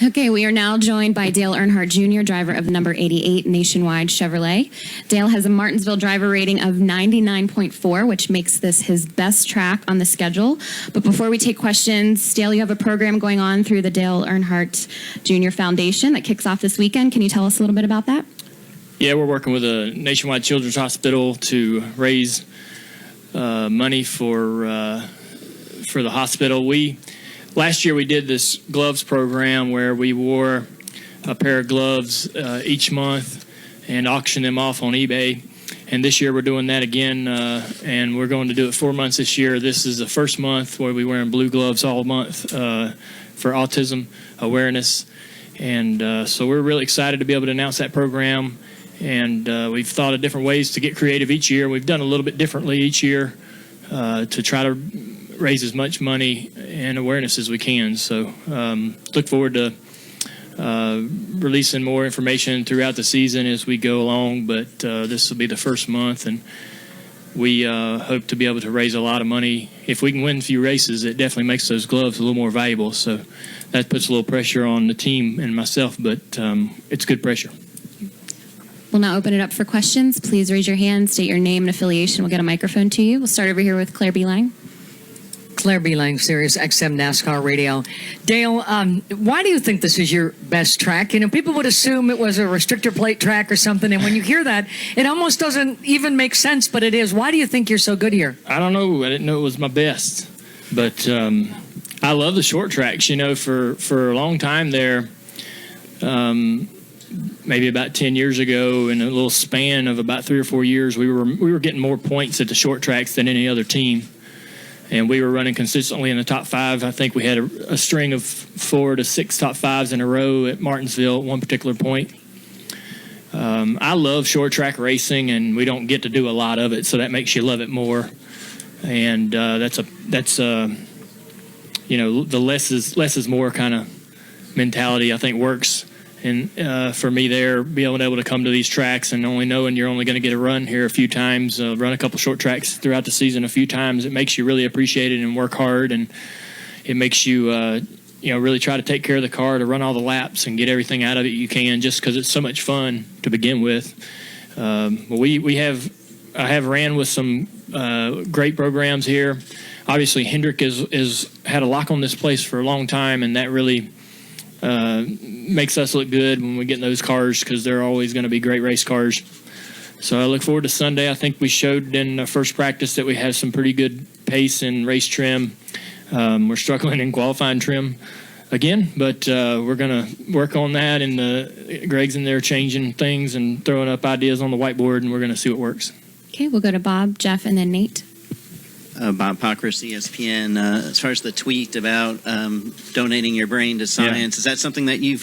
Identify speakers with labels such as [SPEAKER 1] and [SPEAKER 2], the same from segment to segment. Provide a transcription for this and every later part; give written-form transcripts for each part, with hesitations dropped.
[SPEAKER 1] Okay, we are now joined by Dale Earnhardt Jr., driver of number 88 Nationwide Chevrolet. Dale has a Martinsville driver rating of 99.4, which makes this his best track on the schedule. But before we take questions, Dale, you have a program going on through the Dale Earnhardt Jr. Foundation that kicks off this weekend. Can you tell us a little bit about that?
[SPEAKER 2] Yeah, we're working with a Nationwide Children's Hospital to raise money for the hospital. Last year we did this gloves program where we wore a pair of gloves each month and auctioned them off on eBay. And this year we're doing that again, and we're going to do it 4 months this year. This is the first month where we're wearing blue gloves all month for autism awareness. And so we're really excited to be able to announce that program. And we've thought of different ways to get creative each year. We've done a little bit differently each year to try to raise as much money and awareness as we can. So look forward to releasing more information throughout the season as we go along. But this will be the first month, and we hope to be able to raise a lot of money. If we can win a few races, it definitely makes those gloves a little more valuable. So that puts a little pressure on the team and myself, but it's good pressure.
[SPEAKER 1] We'll now open it up for questions. Please raise your hand, state your name and affiliation. We'll get a microphone to you. We'll start over here with Claire B. Lang.
[SPEAKER 3] Claire B. Lang, Sirius XM NASCAR Radio. Dale, why do you think this is your best track? You know, people would assume it was a restrictor plate track or something, and when you hear that, it almost doesn't even make sense, but it is. Why do you think you're so good here?
[SPEAKER 2] I don't know. I didn't know it was my best, but I love the short tracks. You know, for a long time there, maybe about 10 years ago, in a little span of about 3 or 4 years, we were getting more points at the short tracks than any other team. And we were running consistently in the top 5. I think we had a string of 4 to 6 top 5s in a row at Martinsville at one particular point. I love short track racing, and we don't get to do a lot of it, so that makes you love it more. And that's you know, the less is more kind of mentality I think works. And for me there, being able to come to these tracks and only knowing you're only going to get a run here a few times, run a couple short tracks throughout the season a few times, it makes you really appreciate it and work hard. And it makes you, really try to take care of the car, to run all the laps and get everything out of it you can, just because it's so much fun to begin with. I have ran with some great programs here. Obviously, Hendrick has had a lock on this place for a long time, and that really makes us look good when we get in those cars, because they're always going to be great race cars. So I look forward to Sunday. I think we showed in the first practice that we have some pretty good pace and race trim. We're struggling in qualifying trim again, but we're going to work on that, and Greg's in there changing things and throwing up ideas on the whiteboard, and we're going to see what works.
[SPEAKER 1] Okay, we'll go to Bob, Jeff, and then Nate.
[SPEAKER 4] Bob Pockris, ESPN. As far as the tweet about donating your brain to science, Is that something that you're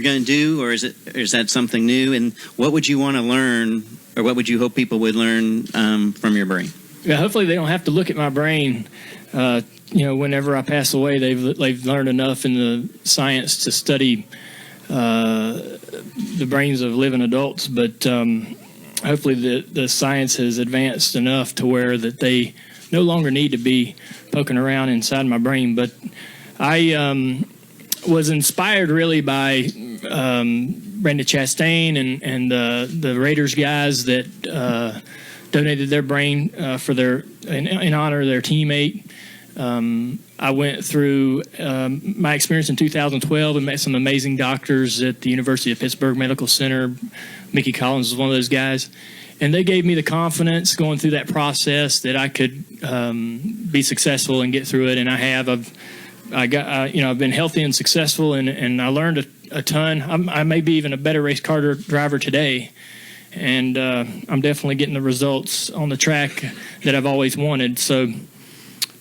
[SPEAKER 4] going to do, or is that something new? And what would you want to learn, or what would you hope people would learn from your brain?
[SPEAKER 2] Yeah, hopefully they don't have to look at my brain. Whenever I pass away, they've learned enough in the science to study the brains of living adults, but hopefully the science has advanced enough to where that they no longer need to be poking around inside my brain. But I was inspired really by Brenda Chastain and the Raiders guys that donated their brain in honor of their teammate. I went through my experience in 2012 and met some amazing doctors at the University of Pittsburgh Medical Center. Mickey Collins was one of those guys. And they gave me the confidence going through that process that I could be successful and get through it. And I have. I've been healthy and successful, and I learned a ton. I may be even a better race car driver today. And I'm definitely getting the results on the track that I've always wanted. So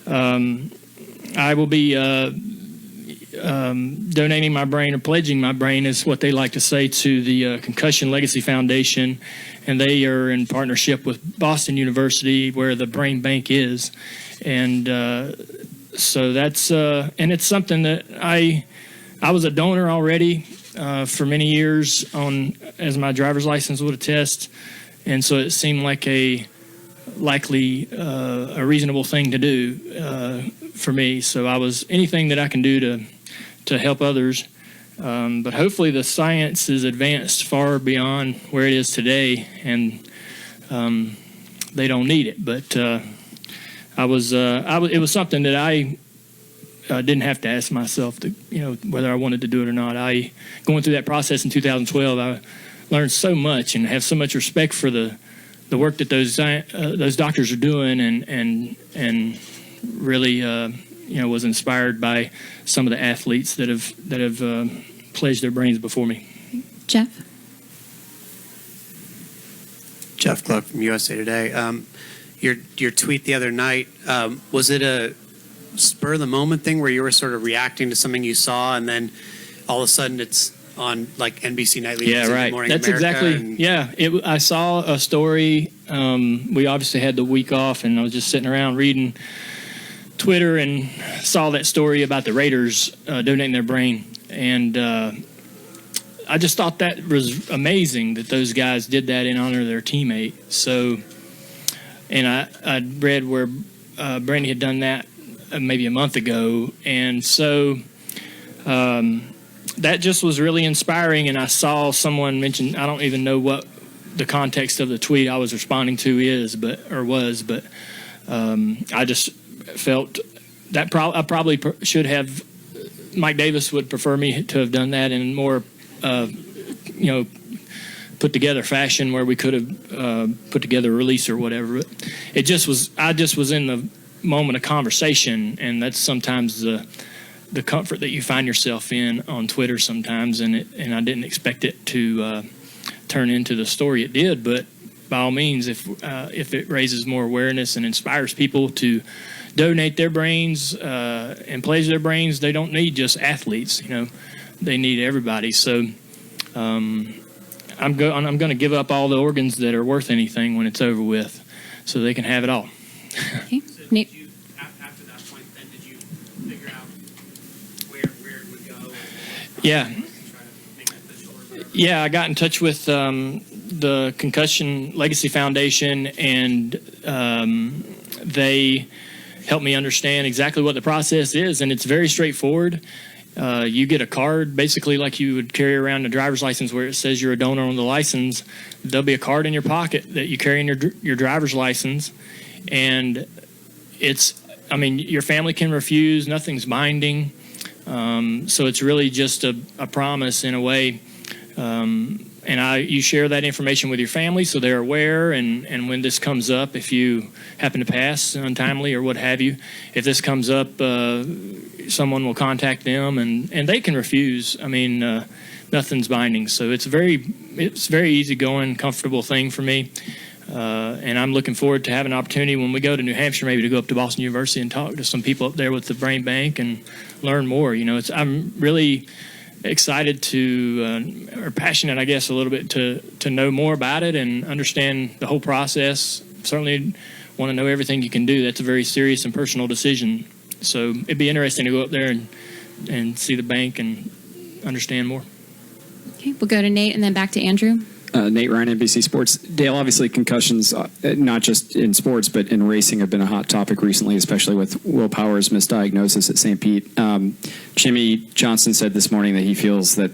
[SPEAKER 2] I will be donating my brain, or pledging my brain is what they like to say, to the Concussion Legacy Foundation, and they are in partnership with Boston University, where the brain bank is. And so that's and it's something that I was a donor already for many years, as my driver's license would attest, and so it seemed like a reasonable thing to do for me. So anything that I can do to help others. But hopefully the science is advanced far beyond where it is today, and they don't need it. But it was something that I didn't have to ask myself whether I wanted to do it or not. Going through that process in 2012, I learned so much and have so much respect for the work that those doctors are doing, and really was inspired by some of the athletes that have pledged their brains before me.
[SPEAKER 1] Jeff?
[SPEAKER 5] Jeff Gluck from USA Today. Your tweet the other night, was it a spur of the moment thing where you were sort of reacting to something you saw, and then all of a sudden it's on like NBC Nightly?
[SPEAKER 2] Yeah, right. That's exactly. I saw a story. We obviously had the week off, and I was just sitting around reading Twitter and saw that story about the Raiders donating their brain, and I just thought that was amazing that those guys did that in honor of their teammate. So, and I read where Brandy had done that maybe a month ago, and so that just was really inspiring. And I saw someone mention, I don't even know what the context of the tweet I was responding to was, but I just felt that I probably should have. Mike Davis would prefer me to have done that in more, put together fashion where we could have put together a release or whatever. But I just was in the moment of conversation, and that's sometimes the comfort that you find yourself in on Twitter sometimes, and I didn't expect it to turn into the story it did. But by all means, if it raises more awareness and inspires people to donate their brains and pledge their brains, they don't need just athletes. They need everybody. So I'm going to give up all the organs that are worth anything when it's over with, so they can have it all.
[SPEAKER 1] Okay. Nate?
[SPEAKER 5] After that point, then did you figure out where it would go?
[SPEAKER 2] Yeah. Yeah, I got in touch with the Concussion Legacy Foundation, and they helped me understand exactly what the process is, and it's very straightforward. You get a card, basically like you would carry around a driver's license where it says you're a donor on the license. There'll be a card in your pocket that you carry in your driver's license, and your family can refuse. Nothing's binding, so it's really just a promise in a way. You share that information with your family so they're aware, and when this comes up, if you happen to pass untimely or what have you, if this comes up, someone will contact them, and they can refuse. Nothing's binding, so it's very easygoing, comfortable thing for me, and I'm looking forward to having an opportunity when we go to New Hampshire, maybe to go up to Boston University and talk to some people up there with the brain bank and learn more. I'm really excited or passionate, I guess, a little bit to know more about it and understand the whole process. Certainly want to know everything you can do. That's a very serious and personal decision. So it'd be interesting to go up there and see the bank and understand more.
[SPEAKER 1] Okay, we'll go to Nate and then back to Andrew.
[SPEAKER 6] Nate Ryan, NBC Sports. Dale, obviously concussions, not just in sports, but in racing have been a hot topic recently, especially with Will Power's misdiagnosis at St. Pete. Jimmy Johnson said this morning that he feels that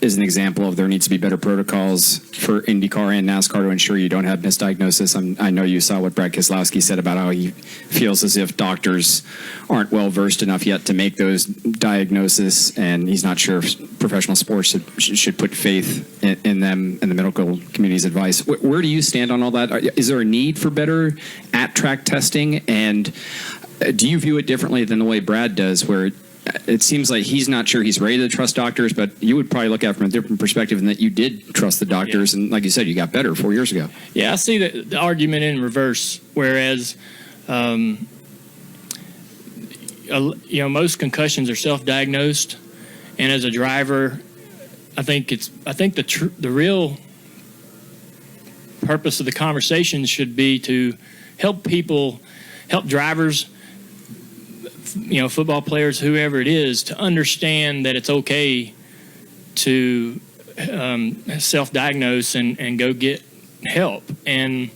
[SPEAKER 6] is an example of there needs to be better protocols for IndyCar and NASCAR to ensure you don't have misdiagnosis. I know you saw what Brad Keselowski said about how he feels as if doctors aren't well versed enough yet to make those diagnoses, and he's not sure if professional sports should put faith in them and the medical community's advice. Where do you stand on all that? Is there a need for better at-track testing, and do you view it differently than the way Brad does, where it seems like he's not sure he's ready to trust doctors, but you would probably look at it from a different perspective in that you did trust the doctors, and like you said, you got better 4 years ago.
[SPEAKER 2] Yeah, I see the argument in reverse, whereas most concussions are self-diagnosed, and as a driver, I think the real purpose of the conversation should be to help drivers, football players, whoever it is, to understand that it's okay to self-diagnose and go get help. And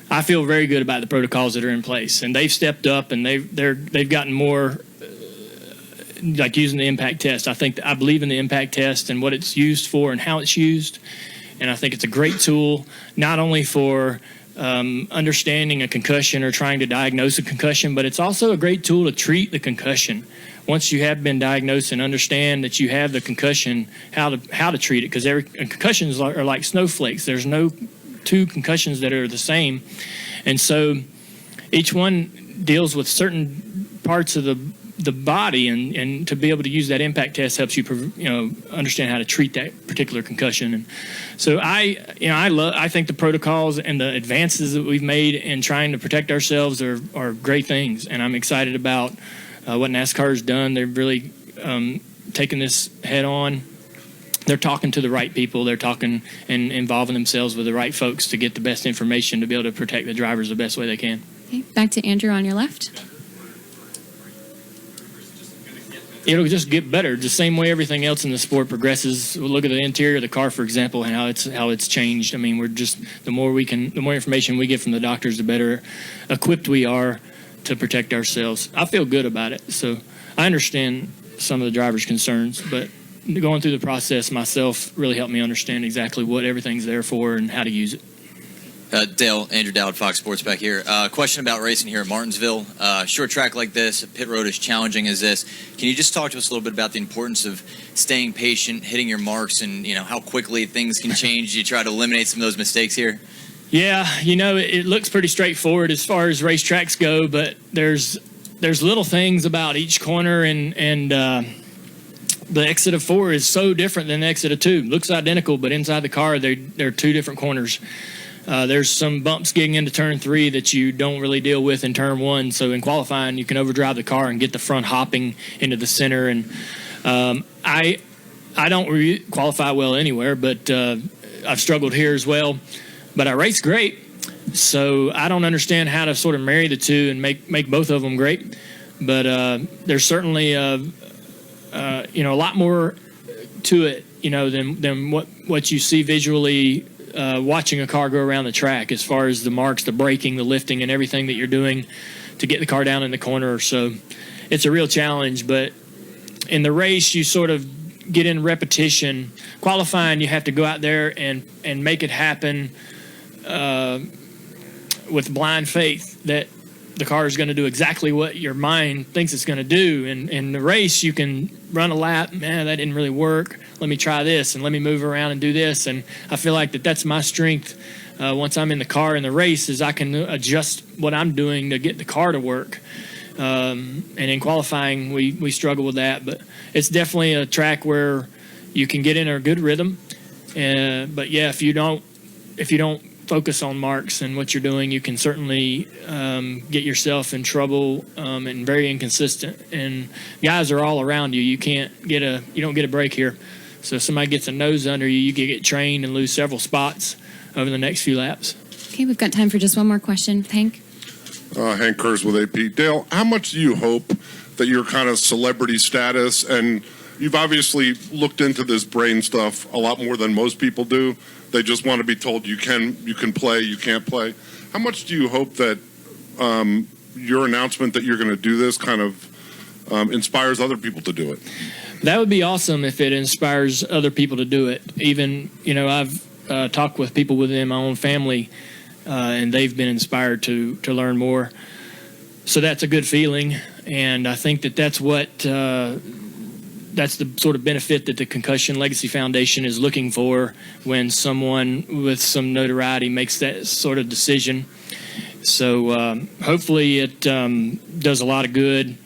[SPEAKER 2] I feel very good about the protocols that are in place, and they've stepped up, and they've gotten more like using the impact test. I believe in the impact test and what it's used for and how it's used. And I think it's a great tool, not only for understanding a concussion or trying to diagnose a concussion, but it's also a great tool to treat the concussion. Once you have been diagnosed and understand that you have the concussion, how to treat it, because concussions are like snowflakes. There's no two concussions that are the same, and so each one deals with certain parts of the body, and to be able to use that impact test helps you understand how to treat that particular concussion. And so I think the protocols and the advances that we've made in trying to protect ourselves are great things, and I'm excited about what NASCAR has done. They've really taken this head on. They're talking to the right people. They're talking and involving themselves with the right folks to get the best information to be able to protect the drivers the best way they can.
[SPEAKER 1] Okay, back to Andrew on your left.
[SPEAKER 2] It'll just get better, the same way everything else in the sport progresses. We'll look at the interior of the car, for example, and how it's changed. I mean, the more information we get from the doctors, the better equipped we are to protect ourselves. I feel good about it. So I understand some of the drivers' concerns, but going through the process myself really helped me understand exactly what everything's there for and how to use it.
[SPEAKER 7] Andrew Dowd, Fox Sports back here. Question about racing here at Martinsville. Short track like this, a pit road as challenging as this. Can you just talk to us a little bit about the importance of staying patient, hitting your marks, and how quickly things can change? You try to eliminate some of those mistakes here? Yeah, it looks pretty straightforward as far as racetracks go, but there's little things about each corner, and the exit of 4 is so different than the exit of 2. Looks identical, but inside the car, they're two different corners. There's some bumps getting into turn 3 that you don't really deal with in turn 1. So in qualifying, you can overdrive the car and get the front hopping into the center. And I don't qualify well anywhere, but I've struggled here as well. But I race great, so I don't understand how to sort of marry the two and make both of them great. But there's certainly a lot more to it, than what you see visually. Watching a car go around the track, as far as the marks, the braking, the lifting, and everything that you're doing to get the car down in the corner. So it's a real challenge, but in the race, you sort of get in repetition. Qualifying, you have to go out there and make it happen with blind faith that the car is going to do exactly what your mind thinks it's going to do. And in the race, you can run a lap. Man, that didn't really work. Let me try this, and let me move around and do this. And I feel like that's my strength once I'm in the car in the race, is I can adjust what I'm doing to get the car to work. And in qualifying, we struggle with that. But it's definitely a track where you can get in a good rhythm. But, yeah, if you don't focus on marks and what you're doing, you can certainly get yourself in trouble and very inconsistent. And guys are all around you. You don't get a break here. So if somebody gets a nose under you, you can get trained and lose several spots over the next few laps.
[SPEAKER 1] Okay, we've got time for just one more question. Hank?
[SPEAKER 8] Hank Kurz with AP. Dale, how much do you hope that your kind of celebrity status, and you've obviously looked into this brain stuff a lot more than most people do. They just want to be told you can play, you can't play. How much do you hope that your announcement that you're going to do this kind of inspires other people to do it?
[SPEAKER 2] That would be awesome if it inspires other people to do it. Even, I've talked with people within my own family, and they've been inspired to learn more. So that's a good feeling, and I think that's the sort of benefit that the Concussion Legacy Foundation is looking for when someone with some notoriety makes that sort of decision. So hopefully it does a lot of good.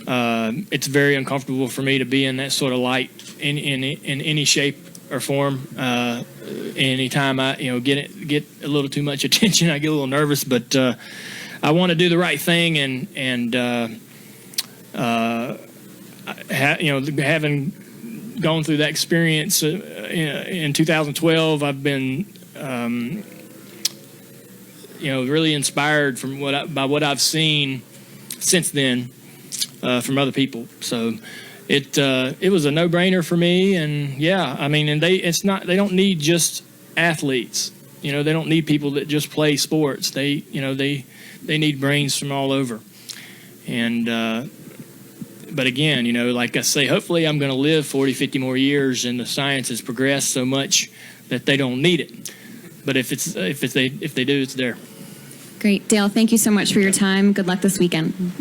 [SPEAKER 2] It's very uncomfortable for me to be in that sort of light in any shape or form. Anytime I get a little too much attention, I get a little nervous. But I want to do the right thing, and having gone through that experience in 2012, I've been really inspired by what I've seen since then from other people. So it was a no-brainer for me, and they don't need just athletes. They don't need people that just play sports. They need brains from all over, and but again, you know, like I say, hopefully I'm going to live 40, 50 more years, and the science has progressed so much that they don't need it. But if they do, it's there.
[SPEAKER 1] Great. Dale, thank you so much for your time. Good luck this weekend.